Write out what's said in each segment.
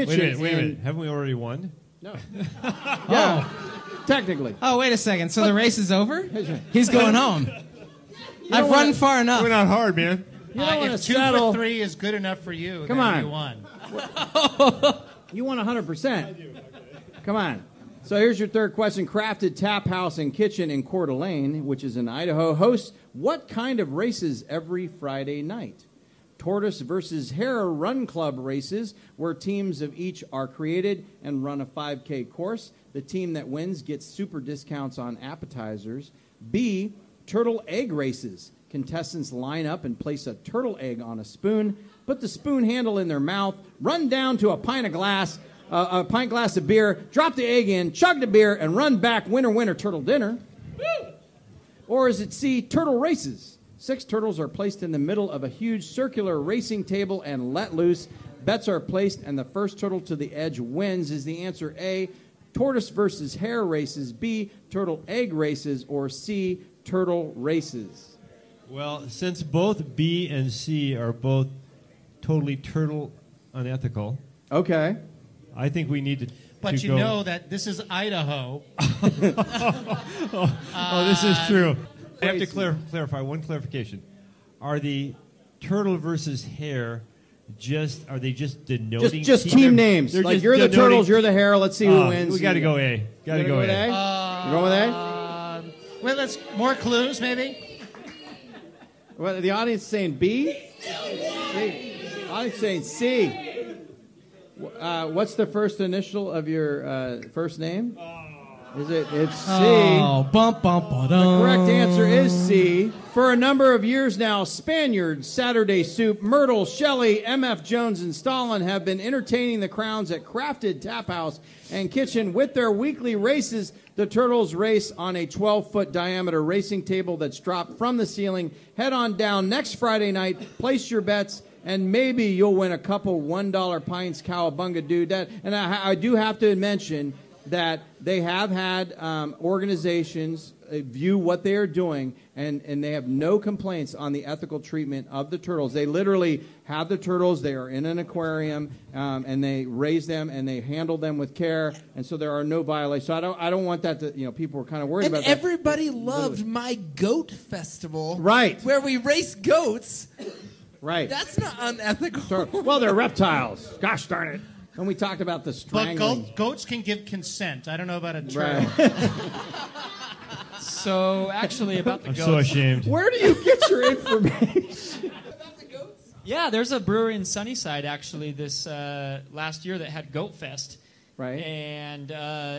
kitchen. Wait a minute. Haven't we already won? No. Yeah, technically. Oh, wait a second. So the race is over? He's going home. I've run far enough. We're not hard, man. You don't want to if 2 settle. for 3 is good enough for you, Come then on. you won. You won 100%. Come on. So here's your third question. Crafted Tap House and Kitchen in Coeur d'Alene, which is in Idaho, hosts what kind of races every Friday night? Tortoise versus Hare Run Club races, where teams of each are created and run a 5K course. The team that wins gets super discounts on appetizers. B, turtle egg races. Contestants line up and place a turtle egg on a spoon, put the spoon handle in their mouth, run down to a pint glass of beer, drop the egg in, chug the beer, and run back. Winner, winner, turtle dinner. Woo! Or is it C, turtle races? 6 turtles are placed in the middle of a huge circular racing table and let loose. Bets are placed, and the first turtle to the edge wins. Is the answer A, tortoise versus hare races, B, turtle egg races, or C, turtle races? Well, since both B and C are both totally turtle unethical, okay, I think we need to. But you know that this is Idaho. This is true. I have to clarify one clarification. Are the turtle versus hare are they just denoting? Just team names. They're like just you're the turtles, you're the hare. Let's see who wins. We got to go A. Got to go A. You going with A? Well, let's more clues, maybe. Well, the audience is saying B. The audience is saying C. What's the first initial of your first name? It's C. Oh, bump, bump, The correct answer is C. For a number of years now, Spaniards, Saturday Soup, Myrtle, Shelley, M.F. Jones, and Stalin have been entertaining the crowds at Crafted Tap House and Kitchen with their weekly races. The turtles race on a 12-foot diameter racing table that's dropped from the ceiling. Head on down next Friday night, place your bets, and maybe you'll win a couple $1 pints, cowabunga dude. And I do have to mention that they have had organizations view what they are doing, and they have no complaints on the ethical treatment of the turtles. They literally have the turtles. They are in an aquarium, and they raise them, and they handle them with care, and so there are no violations. So I don't want that to, people were kind of worried about that. Everybody loved my goat festival. Right. Where we race goats. Right. That's not unethical. Well, they're reptiles. Gosh darn it. And we talked about the strangling. But goats can give consent. I don't know about a turtle. Right. So, actually, about the I'm goats. so ashamed. Where do you get your information? Yeah, there's a brewery in Sunnyside, actually, this last year that had Goat Fest. Right. And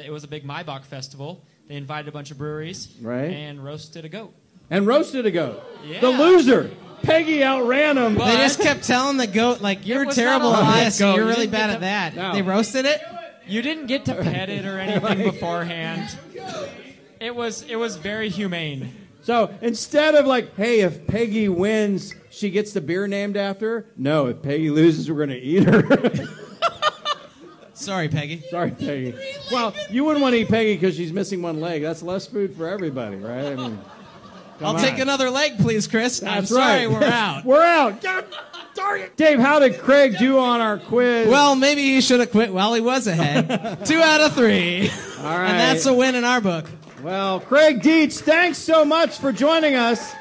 it was a big Maibach festival. They invited a bunch of breweries. Right. And roasted a goat. And roasted a goat. Yeah. The loser. Peggy outran him. They just kept telling the goat, like, you're was terrible not a at live this, goat. and you're You really didn't bad get at that. No. They roasted it? You didn't get to pet it or anything beforehand. It was very humane. So instead of like, hey, if Peggy wins, she gets the beer named after her. No, if Peggy loses, we're going to eat her. Sorry, Peggy. Sorry, Peggy. Well, you wouldn't want to eat Peggy because she's missing one leg. That's less food for everybody, right? I mean, I'll take another leg, please, Chris. I'm That's sorry, right. we're out. We're out. God darn it. Dave, how did Craig do on our quiz? Well, maybe he should have quit while he was ahead. 2 out of 3. All right. And that's a win in our book. Well, Craig Deitz, thanks so much for joining us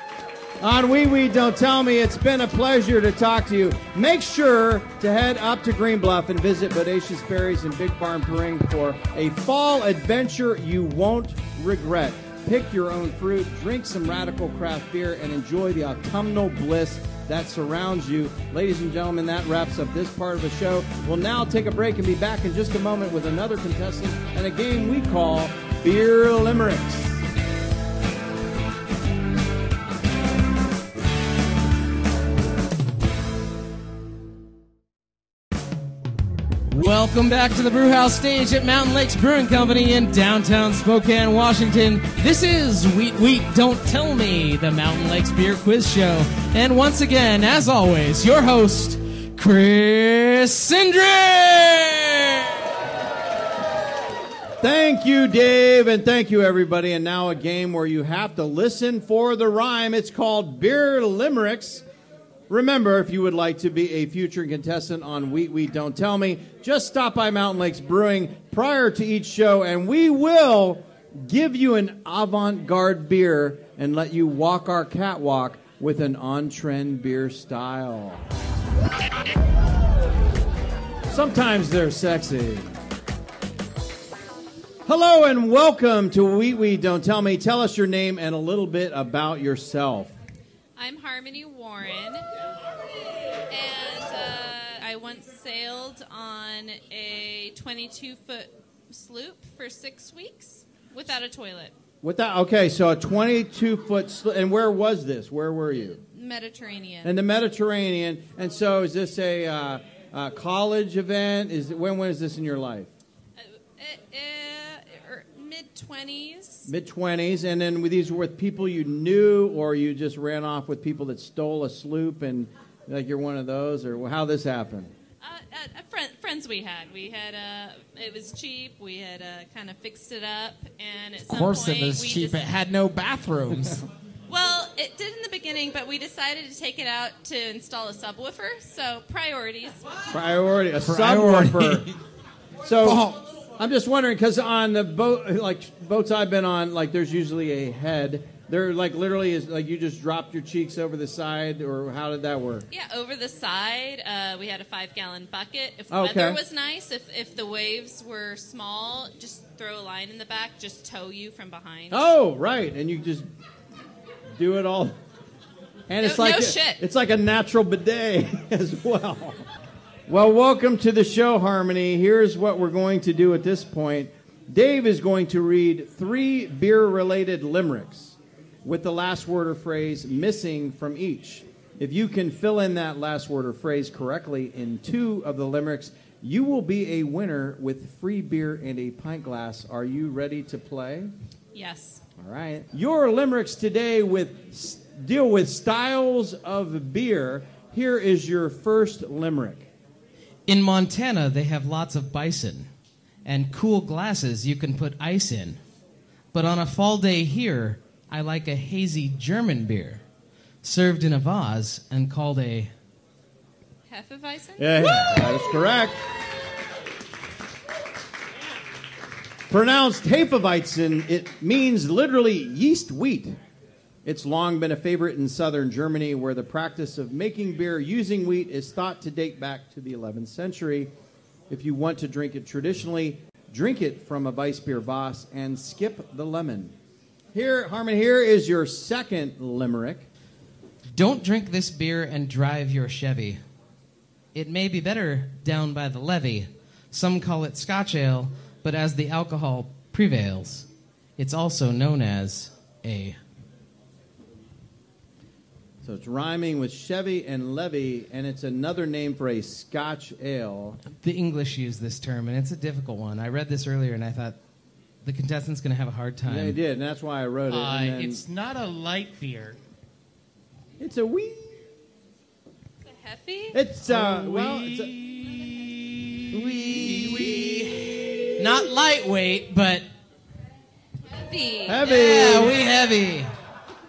on Wee Wee Don't Tell Me. It's been a pleasure to talk to you. Make sure to head up to Green Bluff and visit Bodacious Berries and Big Barn Brewing for a fall adventure you won't regret. Pick your own fruit, drink some Radical craft beer, and enjoy the autumnal bliss that surrounds you. Ladies and gentlemen, that wraps up this part of the show. We'll now take a break and be back in just a moment with another contestant and a game we call Beer Limericks. Welcome back to the Brewhouse stage at Mountain Lakes Brewing Company in downtown Spokane, Washington. This is Wheat Wheat Don't Tell Me, the Mountain Lakes Beer Quiz Show. And once again, as always, your host, Chris Cindric! Thank you, Dave, and thank you, everybody. And now a game where you have to listen for the rhyme. It's called Beer Limericks. Remember, if you would like to be a future contestant on Wheat, Don't Tell Me, just stop by Mountain Lakes Brewing prior to each show, and we will give you an avant-garde beer and let you walk our catwalk with an on-trend beer style. Sometimes they're sexy. Hello and welcome to Wheat, Don't Tell Me. Tell us your name and a little bit about yourself. I'm Harmony Warren, and I once sailed on a 22-foot sloop for 6 weeks without a toilet. Okay, so a 22-foot sloop. And where was this? Where were you? Mediterranean. In the Mediterranean. And so is this a college event? When was this in your life? Mid-20s. Mid-20s, and then these were with people you knew, or you just ran off with people that stole a sloop, and like you're one of those, or how this happened? Friends we had. It was cheap. We had kind of fixed it up, and at Of some course point it was cheap. It had no bathrooms. Well, it did in the beginning, but we decided to take it out to install a subwoofer. So priorities. Subwoofer. So. I'm just wondering, because on the boats I've been on, like there's usually a head. There like literally is like you just dropped your cheeks over the side, or how did that work? Yeah, over the side. We had a 5-gallon bucket. If the weather was nice, if the waves were small, just throw a line in the back, just tow you from behind. Oh, right, and you just do it all. And it's like it's like a natural bidet as well. Well, welcome to the show, Harmony. Here's what we're going to do at this point. Dave is going to read 3 beer-related limericks with the last word or phrase missing from each. If you can fill in that last word or phrase correctly in 2 of the limericks, you will be a winner with free beer and a pint glass. Are you ready to play? Yes. All right. Your limericks today deal with styles of beer. Here is your first limerick. In Montana, they have lots of bison and cool glasses you can put ice in. But on a fall day here, I like a hazy German beer, served in a vase and called a... Hefeweizen? Yeah, that is correct. Pronounced Hefeweizen, it means literally yeast wheat. It's long been a favorite in southern Germany, where the practice of making beer using wheat is thought to date back to the 11th century. If you want to drink it traditionally, drink it from a Weissbier vase and skip the lemon. Harmon, here is your second limerick. Don't drink this beer and drive your Chevy. It may be better down by the levee. Some call it Scotch Ale, but as the alcohol prevails, it's also known as a... So it's rhyming with Chevy and levee, and it's another name for a Scotch ale. The English use this term, and it's a difficult one. I read this earlier, and I thought the contestant's going to have a hard time. Yeah, they did, and that's why I wrote it. It's not a light beer. It's a wee. It's a Heffy? It's it's a... Wee. Not lightweight, but... Heavy. Heavy. Yeah, wee heavy.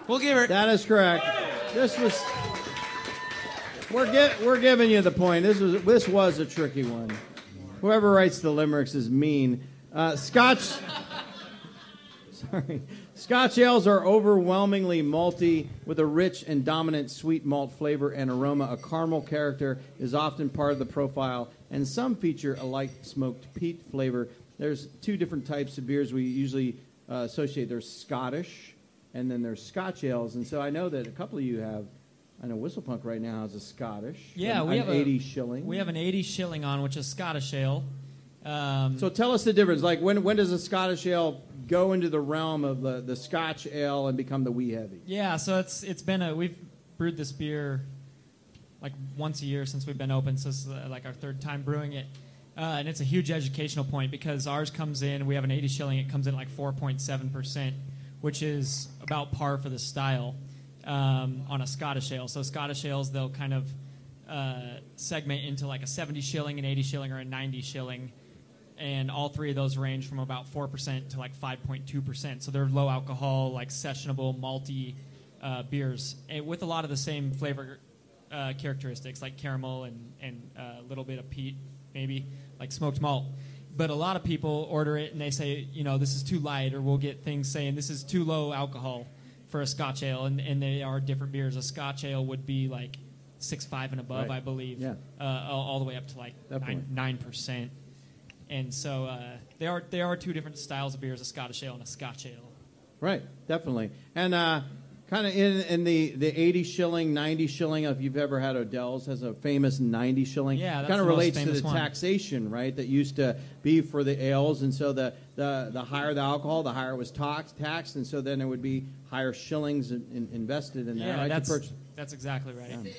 We'll give her... That is correct. This was... We're giving you the point. This was a tricky one. Whoever writes the limericks is mean. Scotch ales are overwhelmingly malty with a rich and dominant sweet malt flavor and aroma. A caramel character is often part of the profile, and some feature a light smoked peat flavor. There's 2 different types of beers we usually associate. There's Scottish, and then there's Scotch ales. And so I know that a couple of you have... I know Whistlepunk right now has a Scottish. Yeah, we have 80 shilling. We have an 80 shilling on, which is Scottish ale. So tell us the difference. Like, when does a Scottish ale go into the realm of the Scotch ale and become the wee heavy? Yeah, so it's been we've brewed this beer like once a year since we've been open. So this is like our 3rd time brewing it. And it's a huge educational point because ours comes in, we have an 80 shilling, it comes in like 4.7%, which is about par for the style on a Scottish ale. So Scottish ales, they'll kind of segment into like a 70 shilling, an 80 shilling, or a 90 shilling. And all 3 of those range from about 4% to like 5.2%. So they're low alcohol, like sessionable, malty beers with a lot of the same flavor characteristics like caramel and a little bit of peat, maybe like smoked malt. But a lot of people order it and they say, this is too light, or we'll get things saying this is too low alcohol for a Scotch Ale, and they are different beers. A Scotch Ale would be like 6.5 and above, right. I believe, yeah. all the way up to like 9%. And so there are two different styles of beers: a Scottish Ale and a Scotch Ale. Right, definitely. And kind of in the 80 shilling, 90 shilling, if you've ever had Odell's, has a famous 90 shilling. Yeah, that's kind of the most relates to famous the one. taxation, right, that used to be for the ales. And so the higher the alcohol, the higher it was taxed. And so then there would be higher shillings invested in that. Yeah, right? that's exactly right. Yeah.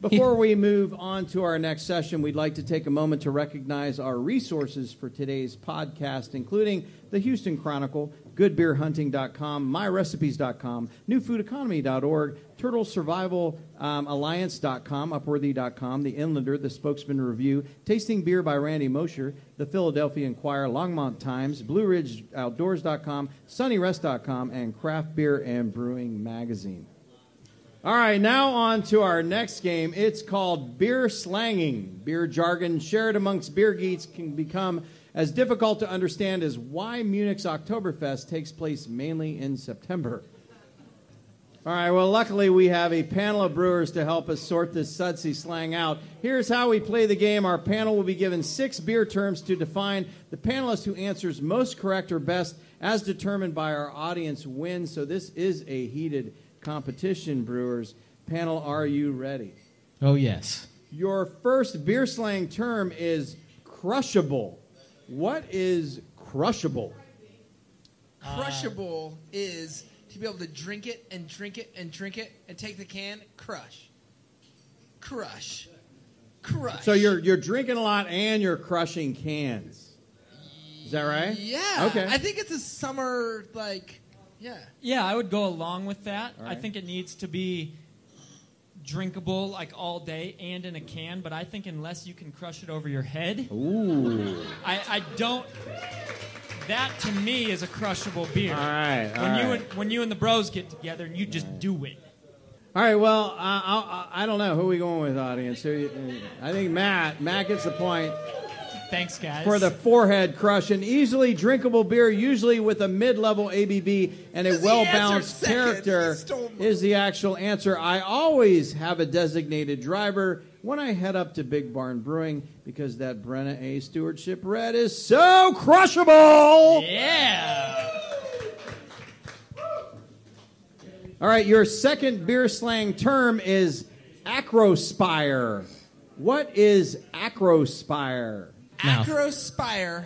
Before we move on to our next session, we'd like to take a moment to recognize our resources for today's podcast, including the Houston Chronicle, goodbeerhunting.com, myrecipes.com, newfoodeconomy.org, turtlesurvivalalliance.com, upworthy.com, the Inlander, the Spokesman Review, Tasting Beer by Randy Mosher, the Philadelphia Inquirer, Longmont Times, BlueRidgeOutdoors.com, SunnyRest.com, and Craft Beer and Brewing Magazine. All right, now on to our next game. It's called Beer Slanging. Beer jargon shared amongst beer geeks can become as difficult to understand as why Munich's Oktoberfest takes place mainly in September. All right, well, luckily we have a panel of brewers to help us sort this sudsy slang out. Here's how we play the game. Our panel will be given 6 beer terms to define. The panelist who answers most correct or best, as determined by our audience, wins. So this is a heated competition, brewers. Panel, are you ready? Oh, yes. Your first beer slang term is crushable. What is crushable? Crushable is to be able to drink it and drink it and drink it and take the can, crush. Crush. Crush. So you're drinking a lot and you're crushing cans. Is that right? Yeah. Okay. I think it's a summer, yeah. Yeah, I would go along with that. All right. I think it needs to be drinkable like all day and in a can, but I think unless you can crush it over your head, Ooh. I don't. That to me is a crushable beer. All right. When you and the bros get together and you just do it. All right, well, I don't know. Who are we going with, audience? I think Matt. Matt gets the point. Thanks, guys. For the forehead crush, an easily drinkable beer, usually with a mid-level ABV and a well-balanced character, is the actual answer. I always have a designated driver when I head up to Big Barn Brewing because that Brenna A. Stewardship Red is so crushable. Yeah. All right, your second beer slang term is acrospire. What is acrospire? Acrospire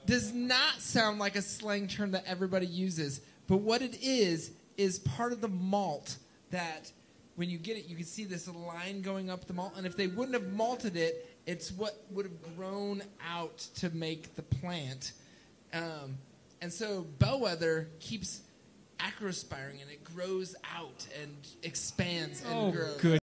does not sound like a slang term that everybody uses, but what it is part of the malt that when you get it, you can see this line going up the malt, and if they wouldn't have malted it, it's what would have grown out to make the plant. And so Bellwether keeps acrospiring, and it grows out and expands and grows. Good.